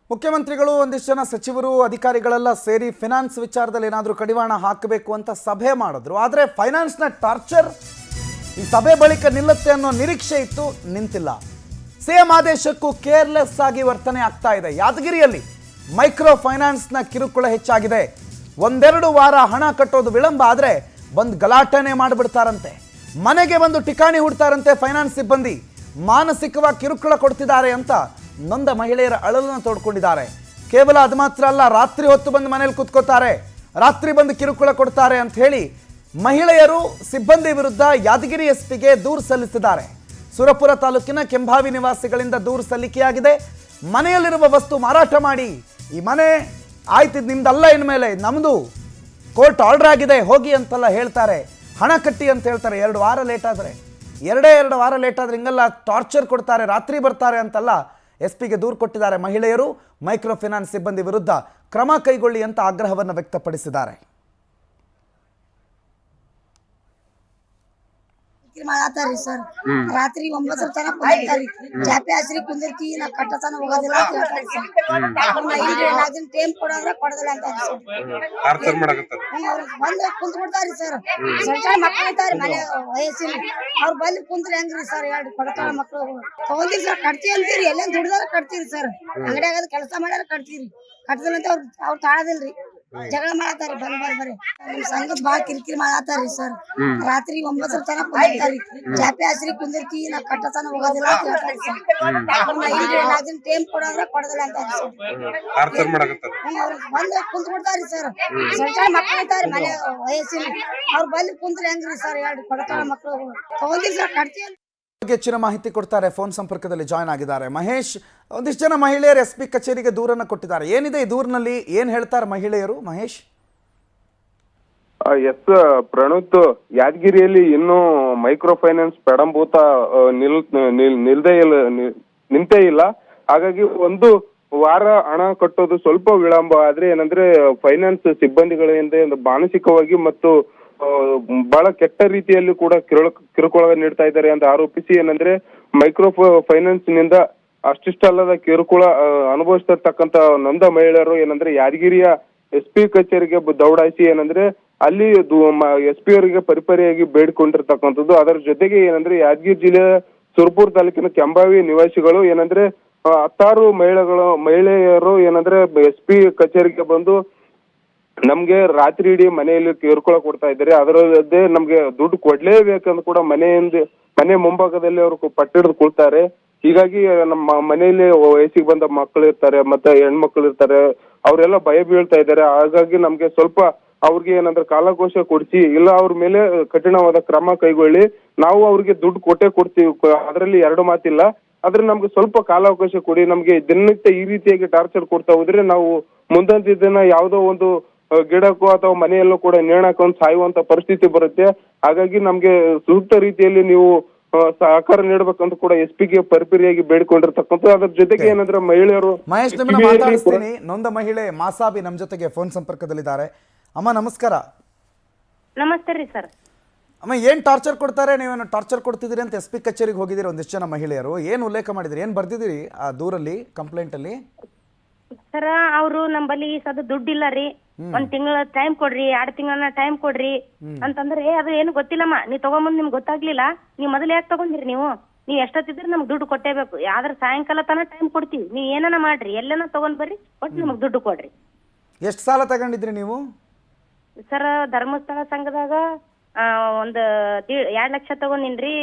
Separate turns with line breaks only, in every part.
ಮುಖ್ಯಮಂತ್ರಿಗಳು ಒಂದಿಷ್ಟು ಜನ ಸಚಿವರು ಅಧಿಕಾರಿಗಳೆಲ್ಲ ಸೇರಿ ಫೈನಾನ್ಸ್ ವಿಚಾರದಲ್ಲಿ ಏನಾದರೂ ಕಡಿವಾಣ ಹಾಕಬೇಕು ಅಂತ ಸಭೆ ಮಾಡಿದ್ರು. ಆದರೆ ಫೈನಾನ್ಸ್ನ ಟಾರ್ಚರ್ ಈ ಸಭೆ ಬಳಿಕ ನಿಲ್ಲುತ್ತೆ ಅನ್ನೋ ನಿರೀಕ್ಷೆ ಇತ್ತು, ನಿಂತಿಲ್ಲ. ಸಿಎಂ ಆದೇಶಕ್ಕೂ ಕೇರ್ಲೆಸ್ ಆಗಿ ವರ್ತನೆ ಆಗ್ತಾ ಇದೆ. ಯಾದಗಿರಿಯಲ್ಲಿ ಮೈಕ್ರೋ ಫೈನಾನ್ಸ್ನ ಕಿರುಕುಳ ಹೆಚ್ಚಾಗಿದೆ. ಒಂದೆರಡು ವಾರ ಹಣ ಕಟ್ಟೋದು ವಿಳಂಬ ಆದರೆ ಬಂದು ಗಲಾಟೆನೇ ಮಾಡಿಬಿಡ್ತಾರಂತೆ. ಮನೆಗೆ ಬಂದು ಠಿಕಾಣಿ ಹುಡ್ತಾರಂತೆ ಫೈನಾನ್ಸ್ ಸಿಬ್ಬಂದಿ. ಮಾನಸಿಕವಾಗಿ ಕಿರುಕುಳ ಕೊಡ್ತಿದ್ದಾರೆ ಅಂತ ನೊಂದ ಮಹಿಳೆಯರ ಅಳಲನ್ನು ತೋಡ್ಕೊಂಡಿದ್ದಾರೆ. ಕೇವಲ ಅದು ಮಾತ್ರ ಅಲ್ಲ, ರಾತ್ರಿ ಹೊತ್ತು ಬಂದು ಮನೇಲಿ ಕೂತ್ಕೋತಾರೆ, ರಾತ್ರಿ ಬಂದು ಕಿರುಕುಳ ಕೊಡ್ತಾರೆ ಅಂತ ಹೇಳಿ ಮಹಿಳೆಯರು ಸಿಬ್ಬಂದಿ ವಿರುದ್ಧ ಯಾದಗಿರಿ ಎಸ್ಪಿಗೆ ದೂರು ಸಲ್ಲಿಸಿದ್ದಾರೆ. ಸುರಪುರ ತಾಲೂಕಿನ ಕೆಂಭಾವಿ ನಿವಾಸಿಗಳಿಂದ ದೂರು ಸಲ್ಲಿಕೆಯಾಗಿದೆ. ಮನೆಯಲ್ಲಿರುವ ವಸ್ತು ಮಾರಾಟ ಮಾಡಿ, ಈ ಮನೆ ಆಯ್ತಿದ್ ನಿಮ್ದಲ್ಲ, ಇನ್ಮೇಲೆ ನಮ್ಮದು, ಕೋರ್ಟ್ ಆರ್ಡರ್ ಆಗಿದೆ ಹೋಗಿ ಅಂತೆಲ್ಲ ಹೇಳ್ತಾರೆ. ಹಣ ಕಟ್ಟಿ ಅಂತ ಹೇಳ್ತಾರೆ. 2 ವಾರ ಲೇಟ್ ಆದರೆ, 2 ವಾರ ಲೇಟ್ ಆದರೆ ಹಿಂಗೆಲ್ಲ ಟಾರ್ಚರ್ ಕೊಡ್ತಾರೆ, ರಾತ್ರಿ ಬರ್ತಾರೆ ಅಂತೆಲ್ಲ ಎಸ್ಪಿಗೆ ದೂರು ಕೊಟ್ಟಿದ್ದಾರೆ ಮಹಿಳೆಯರು. ಮೈಕ್ರೋ ಫೈನಾನ್ಸ್ ಸಿಬ್ಬಂದಿ ವಿರುದ್ಧ ಕ್ರಮ ಕೈಗೊಳ್ಳಿ ಅಂತ ಆಗ್ರಹವನ್ನು ವ್ಯಕ್ತಪಡಿಸಿದ್ದಾರೆ.
ಮಾಡಾತಾರಿ ಸರ್, ರಾತ್ರಿ 9 ತನಕ ಕುಂದಿರ್ತಾರಿ. ಚಾಪೆ ಹಸ್ರಿ ಕುಂದಿರ್ತಿ, ನಾ ಕಟ್ಟತನ ಹೋಗೋದಿಲ್ಲ ಅಂತ ಹೇಳ್ತಾರಿ ಸರ್. ನಾಲ್ಕು ದಿನ ಟೈಮ್ ಕೊಡೋದ್ರ ಕೊಡೋದಿಲ್ಲ ಅಂತಾರಿ ಸರ್. ಬಂದು ಕುಂತ್ ಬಿಡ್ತಾರಿ ಸರ್. ಸಣ್ಣ ಮಕ್ಳು ಇರ್ತಾರಿ ಮನೆ ವಯಸ್ಸಿನ, ಅವ್ರು ಬಂದು ಕುಂತ್ರಿ ಹೆಂಗ್ರಿ ಸರ್? ಎರಡು ಕೊಡತಾಳ ಮಕ್ಳು ತಗೊಂಡಿರಿ ಸರ್. ಕಟ್ತಿ ಅಂತೀರಿ, ಎಲ್ಲ ದುಡ್ದಾರ ಕಟ್ತೀರಿ ಸರ್. ಅಂಗಡಿಯಾಗ ಕೆಲಸ ಮಾಡ್ಯಾರ ಕಟ್ತೀರಿ, ಕಟ್ಟದಿಲ್ಲ ಅಂತ ಅವ್ರು ತಾಳದಿಲ್ರಿ, ಜಗಳ ಮಾಡಾತಾರಿ. ಬರ್ರಿ ನಿಮ್ ಸಂಘದ ಬಾಳ ಕಿರಿಕಿರಿ ಮಾಡಾತಾರಿ ಸರ್. ರಾತ್ರಿ 9 ತನಕ ಕುಂದಿರ್ತಾರಿ. ಚಾಪೆ ಹಸ್ರಿ ಕುಂದಿರ್ತಿ, ನಾ ಕಟ್ಟತನ ಹೋಗೋದಿಲ್ಲ ಅಂತ ಹೇಳ್ತಾರಿ ಸರ್. 4 ದಿನ ಟೈಮ್ ಕೊಡೋದ್ರ ಕೊಡೋದಿಲ್ಲ ಅಂತಾರಿ ಸರ್. ಬಂದು ಕುಂತ್ ಬಿಡ್ತಾರಿ ಸರ್. ಸಣ್ಣ ಮಕ್ಳು ಇರ್ತಾರಿ ಮನೆ ವಯಸ್ಸಿನ, ಅವ್ರು ಬಂದು ಕುಂತ್ರಿ ಹೆಂಗ್ರಿ ಸರ್? ಎರಡು ಕೊಡತಾಳ ಮಕ್ಳು ತಗೊಂಡಿರಿ ಸರ್. ಕಟ್ತಿ
ಹೆಚ್ಚಿನ ಮಾಹಿತಿ ಕೊಡ್ತಾರೆ. ಫೋನ್ ಸಂಪರ್ಕದಲ್ಲಿ ಜಾಯ್ನ್ ಆಗಿದ್ದಾರೆ ಮಹೇಶ್. ಒಂದಿಷ್ಟು ಜನ ಮಹಿಳೆಯರು ಎಸ್ಪಿ ಕಚೇರಿಗೆ ದೂರನ್ನು ಕೊಟ್ಟಿದ್ದಾರೆ. ಏನಿದೆ ಈ ದೂರಿನಲ್ಲಿ, ಏನ್ ಹೇಳ್ತಾರೆ ಮಹಿಳೆಯರು ಮಹೇಶ್?
ಎಸ್ ಪ್ರಣುತ್, ಯಾದಗಿರಿಯಲ್ಲಿ ಇನ್ನೂ ಮೈಕ್ರೋ ಫೈನಾನ್ಸ್ ಪ್ರಡಂಭೂತ ನಿಂತೇ ಇಲ್ಲ. ಹಾಗಾಗಿ 1 ವಾರ ಹಣ ಕಟ್ಟೋದು ಸ್ವಲ್ಪ ವಿಳಂಬ ಆದ್ರೆ ಏನಂದ್ರೆ ಫೈನಾನ್ಸ್ ಸಿಬ್ಬಂದಿಗಳಿಂದ ಮಾನಸಿಕವಾಗಿ ಮತ್ತು ಬಹಳ ಕೆಟ್ಟ ರೀತಿಯಲ್ಲಿ ಕೂಡ ಕಿರುಕುಳ ನೀಡ್ತಾ ಇದ್ದಾರೆ ಅಂತ ಆರೋಪಿಸಿ ಏನಂದ್ರೆ ಮೈಕ್ರೋ ಫೈನಾನ್ಸ್ ನಿಂದ ಅಷ್ಟಿಷ್ಟಲ್ಲದ ಕಿರುಕುಳ ಅನುಭವಿಸ್ತಿರ್ತಕ್ಕಂತ ನೊಂದ ಮಹಿಳೆಯರು ಏನಂದ್ರೆ ಯಾದಗಿರಿಯ SP ಕಚೇರಿಗೆ ದೌಡಾಯಿಸಿ ಏನಂದ್ರೆ ಅಲ್ಲಿ SP ಅವರಿಗೆ ಪರಿಪರಿಯಾಗಿ ಬೇಡಿಕೊಂಡಿರ್ತಕ್ಕಂಥದ್ದು. ಅದರ ಜೊತೆಗೆ ಏನಂದ್ರೆ ಯಾದಗಿರಿ ಜಿಲ್ಲೆಯ ಸುರಪುರ ತಾಲೂಕಿನ ಕೆಂಭಾವಿ ನಿವಾಸಿಗಳು ಏನಂದ್ರೆ 10 ಮಹಿಳೆಯರು ಏನಂದ್ರೆ SP ಕಚೇರಿಗೆ ಬಂದು ನಮ್ಗೆ ರಾತ್ರಿ ಇಡೀ ಮನೆಯಲ್ಲಿ ಕಿರುಕುಳ ಕೊಡ್ತಾ ಇದ್ದಾರೆ, ಅದರದ್ದೇ ನಮ್ಗೆ ದುಡ್ಡು ಕೊಡ್ಲೇಬೇಕಂತ ಕೂಡ ಮನೆ ಮುಂಭಾಗದಲ್ಲಿ ಅವರು ಪಟ್ಟಿಡ್ದು ಕೊಡ್ತಾರೆ. ಹೀಗಾಗಿ ನಮ್ಮ ಮನೆಯಲ್ಲಿ ವಯಸ್ಸಿಗೆ ಬಂದ ಮಕ್ಕಳು ಇರ್ತಾರೆ, ಮತ್ತೆ ಹೆಣ್ಮಕ್ಳು ಇರ್ತಾರೆ, ಅವರೆಲ್ಲ ಭಯ ಬೀಳ್ತಾ ಇದ್ದಾರೆ. ಹಾಗಾಗಿ ನಮ್ಗೆ ಸ್ವಲ್ಪ ಅವ್ರಿಗೆ ಏನಂದ್ರೆ ಕಾಲಕೋಶ ಕೊಡಿಸಿ, ಇಲ್ಲ ಅವ್ರ ಮೇಲೆ ಕಠಿಣವಾದ ಕ್ರಮ ಕೈಗೊಳ್ಳಿ, ನಾವು ಅವ್ರಿಗೆ ದುಡ್ಡು ಕೊಡ್ತೀವಿ, ಅದರಲ್ಲಿ 2 ಮಾತಿಲ್ಲ. ಆದ್ರೆ ನಮ್ಗೆ ಸ್ವಲ್ಪ ಕಾಲಾವಕಾಶ ಕೊಡಿ, ನಮ್ಗೆ ದಿನನಿತ್ಯ ಈ ರೀತಿಯಾಗಿ ಟಾರ್ಚರ್ ಕೊಡ್ತಾ ಹೋದ್ರೆ ನಾವು ಮುಂದೊಂದು ದಿನ ಯಾವುದೋ ಒಂದು ಗಿಡಕ್ಕೋ ಅಥವಾ ಮನೆಯಲ್ಲೂ ಕೂಡ ನೇಣಾಕೊಂಡು ಸಾಯುವಂತ ಪರಿಸ್ಥಿತಿ ಬರುತ್ತೆ. ಹಾಗಾಗಿ ನಮ್ಗೆ ಸೂಕ್ತ ರೀತಿಯಲ್ಲಿ ನೀವು ಸಹಕಾರ ನೀಡಬೇಕಂತ ಕೂಡ SP ಪರಿಪರಿಯಾಗಿ ಬೇಡಿಕೊಂಡಿರ್ತಕ್ಕಂಥ. ಅದ್ರ ಜೊತೆಗೆ ಏನಂದ್ರೆ ಮಹಿಳೆಯರು
ಮಹೇಶ್ ನಿಮ್ಮನ್ನ ಮಾತಾಡಿಸ್ತೀನಿ. ನೊಂದ ಮಹಿಳೆ ಮಾಸಾಬಿ ನಮ್ಮ ಜೊತೆಗೆ ಫೋನ್ ಸಂಪರ್ಕದಲ್ಲಿದ್ದಾರೆ. ಅಮ್ಮ ನಮಸ್ಕಾರ.
ನಮಸ್ತೆ ರೀ ಸರ್.
ಅಮ್ಮ, ಏನ್ ಟಾರ್ಚರ್ ಕೊಡ್ತಾರೆ? ನೀವೇನು ಟಾರ್ಚರ್ ಕೊಡ್ತಿದ್ದೀರಿ ಅಂತ SP ಕಚೇರಿಗೆ ಹೋಗಿದ್ದೀರಿ ಒಂದಿಷ್ಟು ಜನ ಮಹಿಳೆಯರು. ಏನ್ ಉಲ್ಲೇಖ ಮಾಡಿದಿರಿ, ಏನ್ ಬರ್ದಿದ್ದೀರಿ ಆ ದೂರಲ್ಲಿ, ಕಂಪ್ಲೇಂಟ್ ಅಲ್ಲಿ?
ಸರ ಅವ್ರು ನಮ್ಮಲ್ಲಿ ಸದ ದುಡ್ಡಿಲ್ಲ ರೀ, 1 ತಿಂಗಳ ಟೈಮ್ ಕೊಡ್ರಿ, 2 ತಿಂಗಳ ಟೈಮ್ ಕೊಡ್ರಿ ಅಂತಂದ್ರೆ ಅದು ಏನು ಗೊತ್ತಿಲ್ಲಮ್ಮ. ನೀವ್ ತಗೊಂಬಂದ್ ನಿಮ್ಗೆ ಗೊತ್ತಾಗ್ಲಿಲ್ಲ, ನೀವ್ ಮೊದಲು ಯಾಕೆ ತಗೊಂಡಿರಿ? ನೀವ್ ಎಷ್ಟೊತ್ತಿದ್ರೆ ನಮ್ಗೆ ದುಡ್ಡು ಕೊಟ್ಟೇಬೇಕು. ಆದ್ರೆ ಸಾಯಂಕಾಲ ತನಕ ಟೈಮ್ ಕೊಡ್ತೀವಿ, ನೀವ್ ಏನಾನ ಮಾಡ್ರಿ, ಎಲ್ಲನ ತಗೊಂಡ್ ಬರ್ರಿ, ಒಟ್ಟು ನಮಗ್ ದುಡ್ಡು ಕೊಡ್ರಿ.
ಎಷ್ಟು ಸಾಲ ತಗೊಂಡಿದ್ರಿ ನೀವು?
ಸರ್ ಧರ್ಮಸ್ಥಳ ಸಂಘದಾಗ 2 ಲಕ್ಷ ತಗೊಂಡಿನ್ರಿ.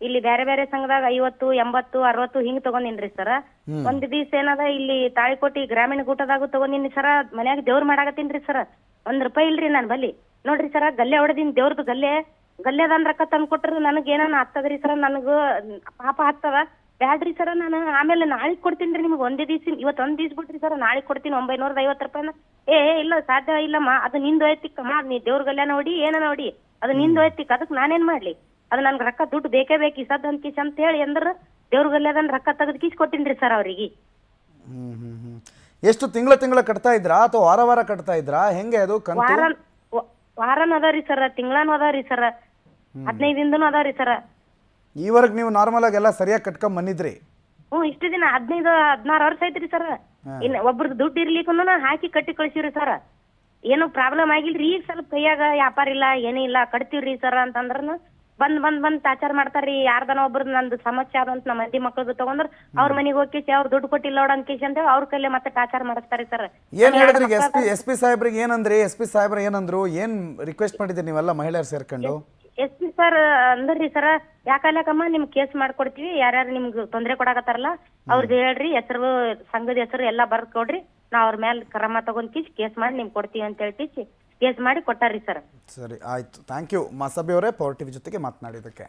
ಇಲ್ಲಿ ಬೇರೆ ಬೇರೆ ಸಂಘದಾಗ 50, 80, 60 ಹಿಂಗ್ ತಗೊಂಡಿನ್ರಿ ಸರ. ಒಂದ್ ದಿವ್ಸ ಏನದ ಇಲ್ಲಿ ತಾಳಿಕೋಟಿ ಗ್ರಾಮೀಣ ಕೂಟದಾಗೂ ತಗೊಂಡಿನಿ ಸರ. ಮನ್ಯಾಗ ದೇವ್ರ ಮಾಡಾಕತ್ತೀನ್ರಿ ಸರ. 1 ರೂಪಾಯಿ ಇಲ್ರಿ ನನ್ ಬಲ್ಲಿ. ನೋಡ್ರಿ ಸರ, ಗಲ್ಲೆ ಹೊಡೆದಿನ್, ದೇವ್ರದ್ದು ಗಲ್ಲೆದಂದ್ ರೊಕ್ಕ ತಂದ್ ಕೊಟ್ರ ನನಗ್ ಏನಾನ ಹತ್ತದ್ರಿ ಸರ, ನನಗ ಪಾಪ ಹತ್ತದ. ಬ್ಯಾಡ್ರಿ ಸರ, ನಾನು ಆಮೇಲೆ ನಾಳೆ ಕೊಡ್ತೀನ್ರಿ ನಿಮ್ಗೆ. ಒಂದೇ ದಿವ್ಸ, ಇವತ್ತು 1 ದಿವ್ಸ ಬಿಟ್ರಿ ಸರ, ನಾಳೆ ಕೊಡ್ತೀನಿ 950 ರೂಪಾಯಿನ. ಇಲ್ಲ ಸಾಧ್ಯ ಇಲ್ಲಮ್ಮ, ಅದು ನಿಂದು ಐತಿಕ್ಕಮ್ಮ, ನೀ ದೇವ್ರ ಗಲ್ಲೆ ನೋಡಿ ಏನ ನೋಡಿ, ಅದು ನಿಂದು ಐತಿಕ್, ಅದಕ್ ನಾನೇನ್ ಮಾಡ್ಲಿ? ಅದು ನನ್ಗೆ ರೊಕ್ಕ ದುಡ್ಡು ಬೇಕೇ ಬೇಕು ಈ ಸದ್ ಅಂತ ಅಂತ ಹೇಳಿ ಅಂದ್ರ ದೇವ್ರ ಗಲ್ಲೆದನ್ ರೊಕ್ಕ ತೆಗೆದು ಕಿಸ್ ಕೊಟ್ಟಿನ್ರಿ ಸರ್ ಅವ್ರಿಗೆ.
ಎಷ್ಟು ತಿಂಗಳ ಕಟ್ತಾ ಇದ್ರಾ ಅಥವಾ ವಾರ ಕಟ್ತಾ ಇದ್ರಾ? ಹೆಂಗೆ ಅದು ಕಂತು?
ವಾರನ ಅದಾರಿ ಸರ್, ತಿಂಗಳಾನು ಅದಾರಿ ಸರ್, 15 ದಿನದೂ ಅದಾರಿ ಸರ್.
ಈವರೆಗೆ ನೀವು ನಾರ್ಮಲ್ ಆಗಿ ಎಲ್ಲ ಸರಿಯಾಗಿ ಕಟ್ಕೊಂಡ್ ಬಂದಿದ್ರಿ?
ಇಷ್ಟು ದಿನ 15-16 ವರ್ಷ ಐತ್ರಿ ಸರ್. ಇನ್ ಒಬ್ರದ್ದು ದುಡ್ಡು ಇರ್ಲಿಕ್ಕೂ ಹಾಕಿ ಕಟ್ಟಿ ಕಳ್ಸಿವ್ರಿ ಸರ್. ಏನು ಪ್ರಾಬ್ಲಮ್ ಆಗಿಲ್ರಿ. ಈಗ ಸ್ವಲ್ಪ ಕೈಯಾಗ ವ್ಯಾಪಾರ ಇಲ್ಲ ಏನೂ ಇಲ್ಲ ಕಟ್ತೀವ್ರಿ ಸರ್ ಅಂತಂದ್ರನು ಬಂದ್ ಟಾರ್ಚರ್ ಮಾಡ್ತಾರ್ರಿ. ಯಾರ್ದನ ಒಬ್ರದ್ ನಂದು ಸಮಸ್ಯೆ ಆದಂತ ನಮ್ಮ ಮಂದಿ ಮಕ್ಕಳದು ತಗೊಂಡ್ರ ಅವ್ರ ಮನೆಗೆ ಹೋಗಿ ಅವ್ರ ದುಡ್ಡು ಕೊಟ್ಟಿಲ್ಲ ನೋಡ ಅನ್ಕೇಶ್ ಅಂತ ಅವ್ರ ಕೈಲೇ ಮತ್ತೆ ಟಾರ್ಚರ್ ಮಾಡಿಸ್ತಾರಿ ಸರ್.
ಏನ್ ಹೇಳಿದ್ರಿ ಎಸ್ ಪಿ ಸಾಹೇಬ್ರಿಗೆ ಏನಂದ್ರಿ? ಎಸ್ ಪಿ ಸಾಹೇಬ್ರ ಏನಂದ್ರು? ಏನ್ ರಿಕ್ವೆಸ್ಟ್ ಮಾಡಿದ್ರಿ ನೀವೆಲ್ಲ ಮಹಿಳೆಯರು ಸೇರ್ಕೊಂಡು?
ಎಸ್ ಪಿ ಸರ್ ಅಂದ್ರಿ ಸರ್ ಯಾಕಲ್ಲಕಮ್ಮ ನಿಮ್ ಕೇಸ್ ಮಾಡ್ಕೊಡ್ತೀವಿ, ಯಾರ್ಯಾರು ನಿಮ್ಗೆ ತೊಂದ್ರೆ ಕೊಡಾಕತ್ತಾರಲ್ಲ ಅವ್ರದ್ದು ಹೇಳ್ರಿ, ಹೆಸರು ಸಂಘದ ಹೆಸರು ಎಲ್ಲಾ ಬರ್ದ್ ಕೊಡ್ರಿ, ನಾವ್ ಅವ್ರ ಮೇಲೆ ಕ್ರಮ ತಗೊಂಡ್ ಕೇಸ್ ಮಾಡಿ ನಿಮ್ಗೆ ಕೊಡ್ತೀವಿ ಅಂತ ಹೇಳಿ ಕೇಸ್ ಮಾಡಿ ಕೊಟ್ಟಾರ್ರಿ ಸರ್.
ಸರಿ ಆಯ್ತು, ಥ್ಯಾಂಕ್ ಯು ಮಾಸಬಿ ಅವರೇ ಪವರ್ ಟಿವಿ ಜೊತೆಗೆ ಮಾತನಾಡಿದ್ದಕ್ಕೆ.